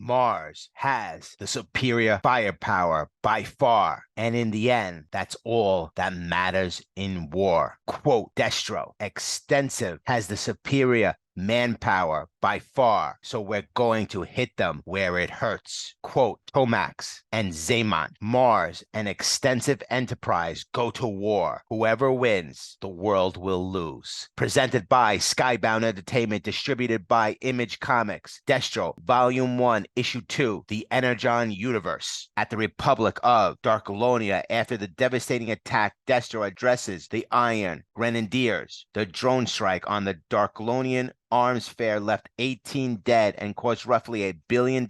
Mars has the superior firepower by far, and in the end, that's all that matters in war. Quote, Destro, extensive has the superior manpower by far, so we're going to hit them where it hurts. Quote, Tomax and Xamot, Mars and extensive enterprise go to war. Whoever wins, the world will lose. Presented by Skybound Entertainment, distributed by Image Comics. Destro, Volume 1, Issue 2, The Energon Universe. At the Republic of Darklonia, after the devastating attack, Destro addresses the Iron Grenadiers. The drone strike on the Darklonian arms fair left 18 dead and caused roughly $1 billion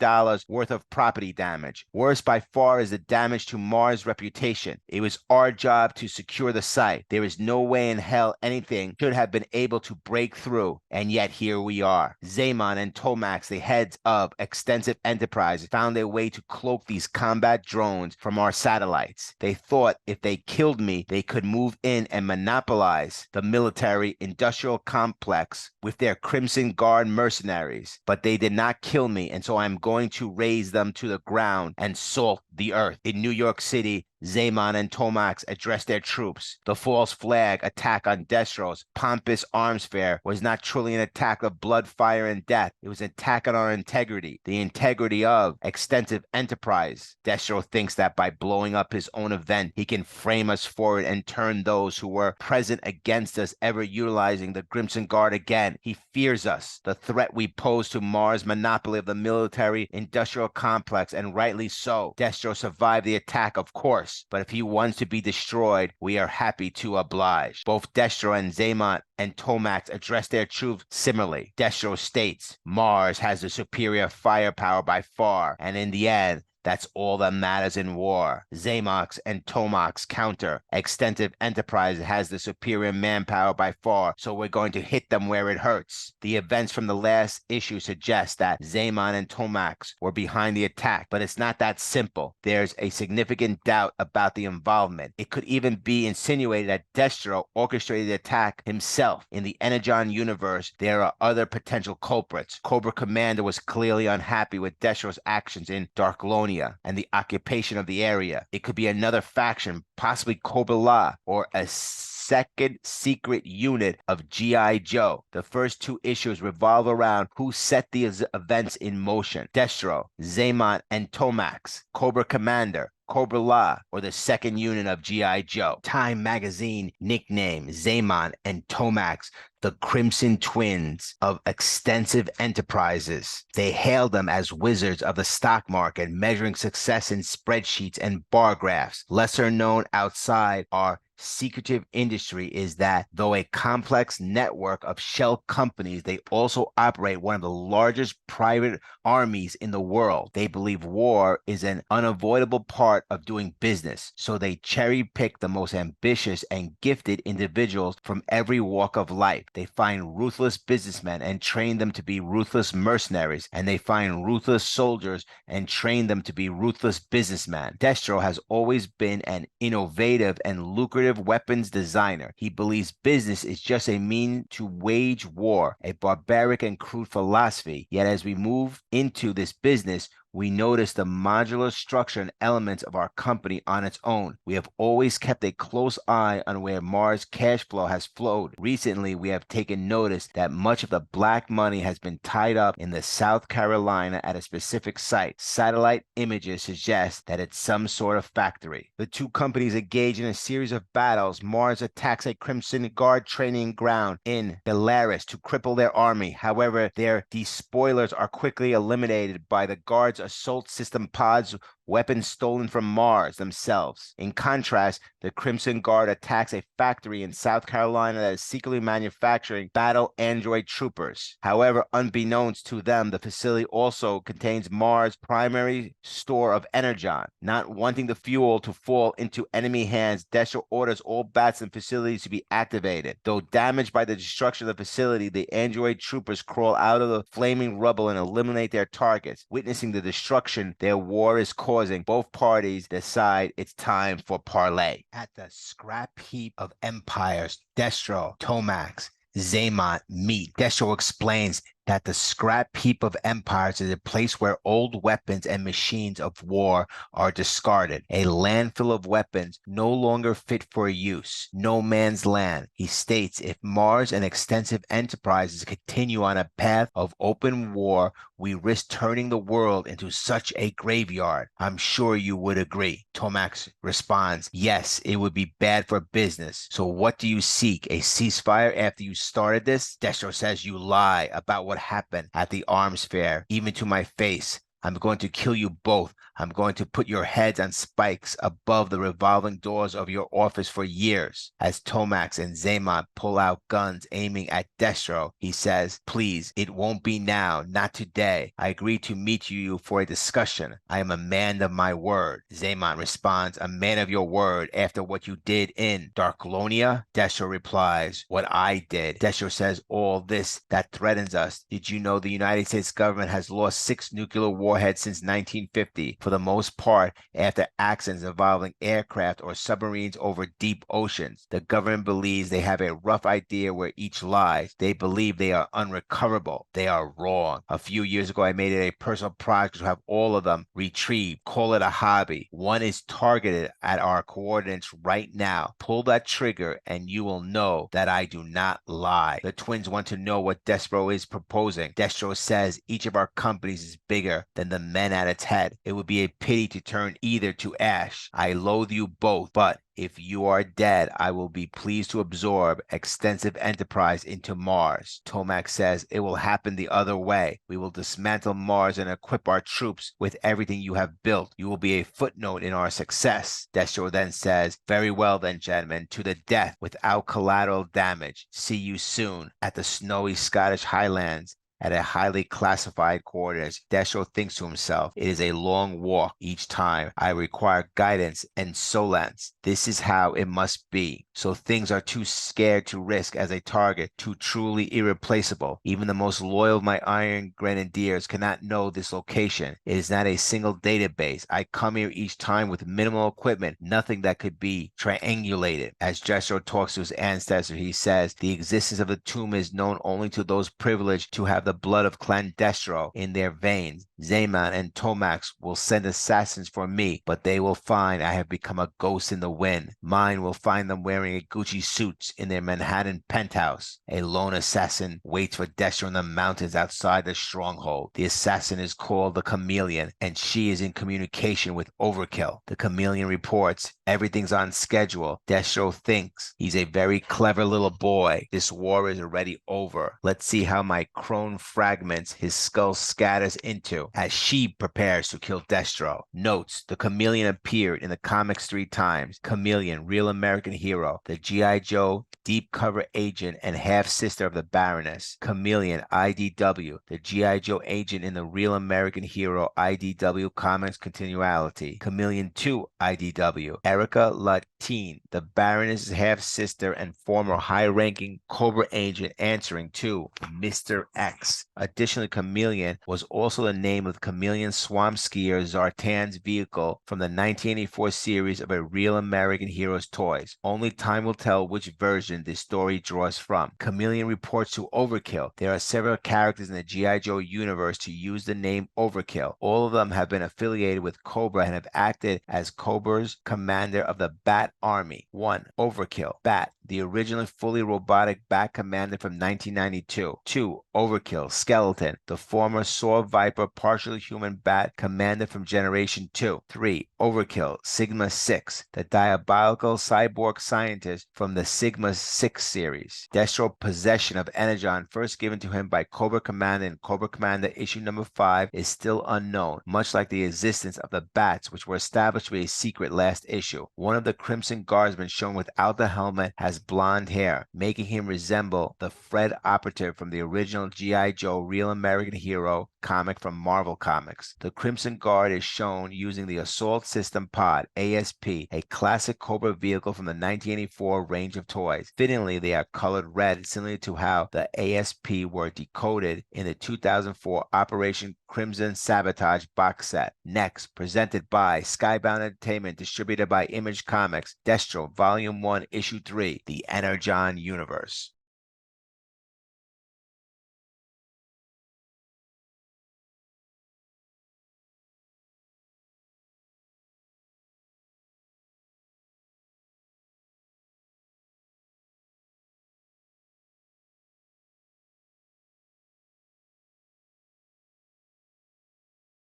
worth of property damage. Worse by far is the damage to Mars' reputation. It was our job to secure the site. There is no way in hell anything should have been able to break through, and yet here we are. Xamot and Tomax, the heads of extensive enterprise, found their way to cloak these combat drones from our satellites. They thought if they killed me, they could move in and monopolize the military-industrial complex with their Crimson Guard mercenaries, but they did not kill me, and so I'm going to raze them to the ground and salt the earth. In New York City, Xamot and Tomax addressed their troops. The false flag attack on Destro's pompous arms fair was not truly an attack of blood, fire, and death. It was an attack on our integrity, the integrity of extensive enterprise. Destro thinks that by blowing up his own event, he can frame us for it and turn those who were present against us ever utilizing the Crimson Guard again. He fears us, the threat we pose to Mars' monopoly of the military-industrial complex, and rightly so. Destro survived the attack, of course, but if he wants to be destroyed, we are happy to oblige. Both Destro and Xamot and Tomax address their troops similarly. Destro states, Mars has the superior firepower by far, and in the end, that's all that matters in war. Xamot and Tomax counter. Extensive enterprise has the superior manpower by far, so we're going to hit them where it hurts. The events from the last issue suggest that Xamot and Tomax were behind the attack, but it's not that simple. There's a significant doubt about the involvement. It could even be insinuated that Destro orchestrated the attack himself. In the Energon Universe, there are other potential culprits. Cobra Commander was clearly unhappy with Destro's actions in Darklonia and the occupation of the area. It could be another faction, possibly Cobra or a second secret unit of G.I. Joe. The first two issues revolve around who set these events in motion. Destro, Xamot, and Tomax, Cobra Commander, Cobra or the second unit of G.I. Joe. Time magazine nicknamed Xamot and Tomax the Crimson Twins of extensive enterprises. They hailed them as wizards of the stock market, measuring success in spreadsheets and bar graphs. Lesser known outside our secretive industry is that though a complex network of shell companies, they also operate one of the largest private armies in the world. They believe war is an unavoidable part of doing business, so they cherry pick the most ambitious and gifted individuals from every walk of life. They find ruthless businessmen and train them to be ruthless mercenaries, and they find ruthless soldiers and train them to be ruthless businessmen. Destro has always been an innovative and lucrative weapons designer. He believes business is just a means to wage war, a barbaric and crude philosophy. Yet as we move into this business, we notice the modular structure and elements of our company on its own. We have always kept a close eye on where Mars cash flow has flowed. Recently, we have taken notice that much of the black money has been tied up in the South Carolina at a specific site. Satellite images suggest that it's some sort of factory. The two companies engage in a series of battles. Mars attacks a Crimson Guard training ground in Belarus to cripple their army. However, their despoilers are quickly eliminated by the Guard's assault system pods, weapons stolen from Mars themselves. In contrast, the Crimson Guard attacks a factory in South Carolina that is secretly manufacturing battle android troopers. However, unbeknownst to them, the facility also contains Mars' primary store of Energon. Not wanting the fuel to fall into enemy hands, Destro orders all bats and facilities to be activated. Though damaged by the destruction of the facility, the android troopers crawl out of the flaming rubble and eliminate their targets. Witnessing the destruction their war is causing, both parties decide it's time for Parley. At the scrap heap of empires, Destro, Tomax, Xamot meet. Destro explains that the scrap heap of empires is a place where old weapons and machines of war are discarded, a landfill of weapons no longer fit for use, no man's land. He states if Mars and extensive enterprises continue on a path of open war, we risk turning the world into such a graveyard. I'm sure you would agree. Tomax responds, yes, it would be bad for business. So what do you seek? A ceasefire after you started this? Destro says you lie about what happened at the arms fair, even to my face. I'm going to kill you both. I'm going to put your heads on spikes above the revolving doors of your office for years. As Tomax and Xamot pull out guns aiming at Destro, he says, please, it won't be now, not today. I agreed to meet you for a discussion. I am a man of my word. Xamot responds, a man of your word after what you did in Darklonia? Destro replies, what I did. Destro says, all this that threatens us. Did you know the United States government has lost 6 nuclear warheads since 1950? For the most part, after accidents involving aircraft or submarines over deep oceans. The government believes they have a rough idea where each lies. They believe they are unrecoverable. They are wrong. A few years ago, I made it a personal project to have all of them retrieved. Call it a hobby. One is targeted at our coordinates right now. Pull that trigger and you will know that I do not lie. The twins want to know what Destro is proposing. Destro says each of our companies is bigger than the men at its head. It would be a pity to turn either to ash. I loathe you both, but if you are dead, I will be pleased to absorb extensive enterprise into Mars. Tomax says it will happen the other way. We will dismantle Mars and equip our troops with everything you have built. You will be a footnote in our success. Destro then says, very well then, gentlemen, to the death without collateral damage. See you soon at the snowy Scottish Highlands. At a highly classified coordinates, Destro thinks to himself, it is a long walk each time. I require guidance and solence. This is how it must be. So things are too scared to risk as a target, too truly irreplaceable. Even the most loyal of my iron grenadiers cannot know this location. It is not a single database. I come here each time with minimal equipment, nothing that could be triangulated. As Destro talks to his ancestor, he says, the existence of the tomb is known only to those privileged to have the blood of Clan Destro in their veins. Xamot and Tomax will send assassins for me, but they will find I have become a ghost in the wind. Mine will find them wearing a Gucci suits in their Manhattan penthouse. A lone assassin waits for Destro in the mountains outside the stronghold. The assassin is called the Chameleon, and she is in communication with Overkill. The Chameleon reports everything's on schedule. Destro thinks he's a very clever little boy. This war is already over. Let's see how my crone fragments his skull scatters into as she prepares to kill Destro. Notes, the Chameleon appeared in the comics 3 times. Chameleon, real American hero. The G.I. Joe deep cover agent and half-sister of the Baroness. Chameleon, IDW, the G.I. Joe agent in the real American hero IDW comics continuity. Chameleon 2, IDW. Erica Latine, the Baroness' half-sister and former high-ranking Cobra agent answering to Mr. X. Additionally, Chameleon was also the name of the Chameleon swamp skier Zartan's vehicle from the 1984 series of a real American hero's toys. Only time will tell which version this story draws from. Chameleon reports to Overkill. There are several characters in the G.I. Joe universe to use the name Overkill. All of them have been affiliated with Cobra and have acted as Cobra's commander of the Bat Army. 1. Overkill. Bat, the originally fully robotic Bat commander from 1992. 2. Overkill. Skeleton, the former Saw Viper partially human Bat commander from Generation 2. 3. Overkill. Sigma 6, the diabolical cyborg scientist from the Sigma 6 series. Destro possession of Energon, first given to him by Cobra Commander in Cobra Commander issue number 5, is still unknown, much like the existence of the Bats, which were established to be a secret last issue. One of the Crimson Guardsmen shown without the helmet has blonde hair, making him resemble the Fred operative from the original G.I. Joe Real American Hero comic from Marvel Comics. The Crimson Guard is shown using the Assault System Pod, ASP, a classic Cobra vehicle from the 1984 range of toys. Fittingly, they are colored red, similar to how the ASP were decoded in the 2004 Operation Crimson Sabotage box set. Next, presented by Skybound Entertainment, distributed by Image Comics, Destro, Volume 1, Issue 3, The Energon Universe.